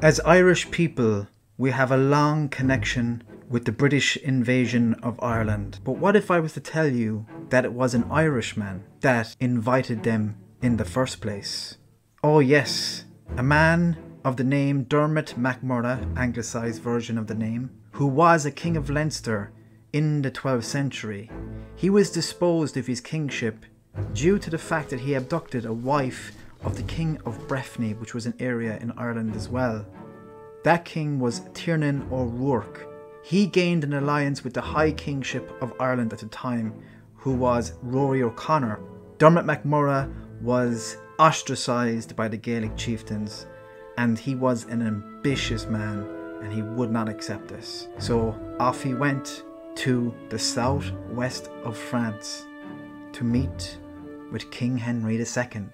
As Irish people, we have a long connection with the British invasion of Ireland. But what if I was to tell you that it was an Irishman that invited them in the first place? Oh yes, a man of the name Dermot MacMurrough, anglicised version of the name, who was a king of Leinster in the 12th century. He was disposed of his kingship due to the fact that he abducted a wife of the King of Breffni, which was an area in Ireland as well. That king was Tiernan O'Rourke. He gained an alliance with the High Kingship of Ireland at the time, who was Rory O'Connor. Dermot MacMurrough was ostracised by the Gaelic chieftains, and he was an ambitious man, and he would not accept this. So off he went to the southwest of France to meet with King Henry II.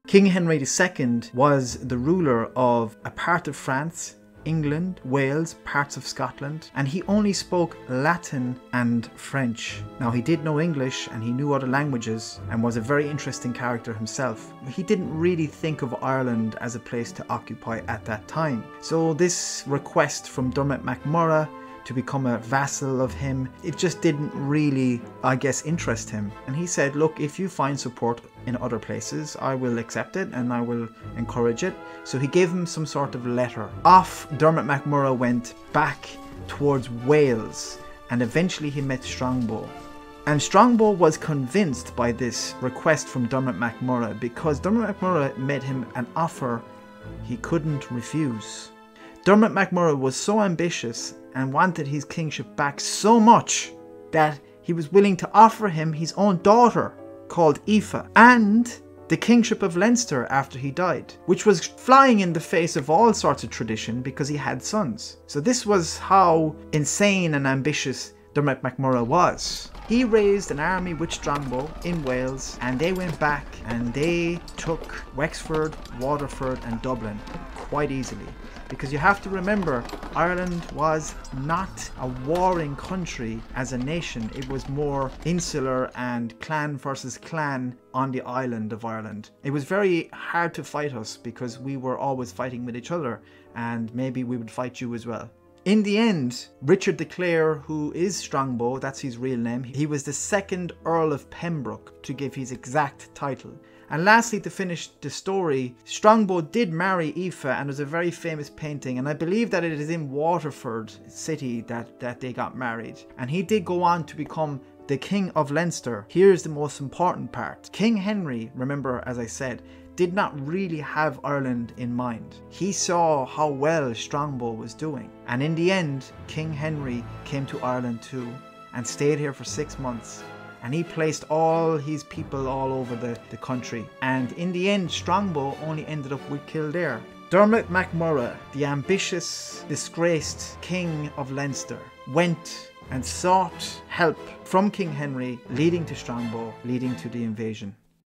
King Henry II was the ruler of a part of France, England, Wales, parts of Scotland, and he only spoke Latin and French. Now he did know English and he knew other languages and was a very interesting character himself. He didn't really think of Ireland as a place to occupy at that time. So this request from Dermot MacMurrough to become a vassal of him, it just didn't really, I guess, interest him. And he said, look, if you find support in other places, I will accept it and I will encourage it. So he gave him some sort of letter. Off Dermot MacMurrough went back towards Wales, and eventually he met Strongbow. And Strongbow was convinced by this request from Dermot MacMurrough because Dermot MacMurrough made him an offer he couldn't refuse. Dermot MacMurrough was so ambitious and wanted his kingship back so much that he was willing to offer him his own daughter called Aoife and the kingship of Leinster after he died, which was flying in the face of all sorts of tradition because he had sons. So this was how insane and ambitious Dermot MacMurrough was. He raised an army with Strongbow in Wales, and they went back and they took Wexford, Waterford and Dublin quite easily. Because you have to remember, Ireland was not a warring country as a nation. It was more insular and clan versus clan on the island of Ireland. It was very hard to fight us because we were always fighting with each other, and maybe we would fight you as well. In the end, Richard de Clare, who is Strongbow, that's his real name, he was the second Earl of Pembroke, to give his exact title. And lastly, to finish the story, Strongbow did marry Aoife, and there's a very famous painting, and I believe that it is in Waterford city that they got married. And he did go on to become the King of Leinster. Here's the most important part. King Henry, remember as I said, did not really have Ireland in mind. He saw how well Strongbow was doing. And in the end, King Henry came to Ireland too and stayed here for 6 months. And he placed all his people all over the country. And in the end, Strongbow only ended up with Kildare. Dermot MacMurrough, the ambitious, disgraced King of Leinster, went and sought help from King Henry, leading to Strongbow, leading to the invasion.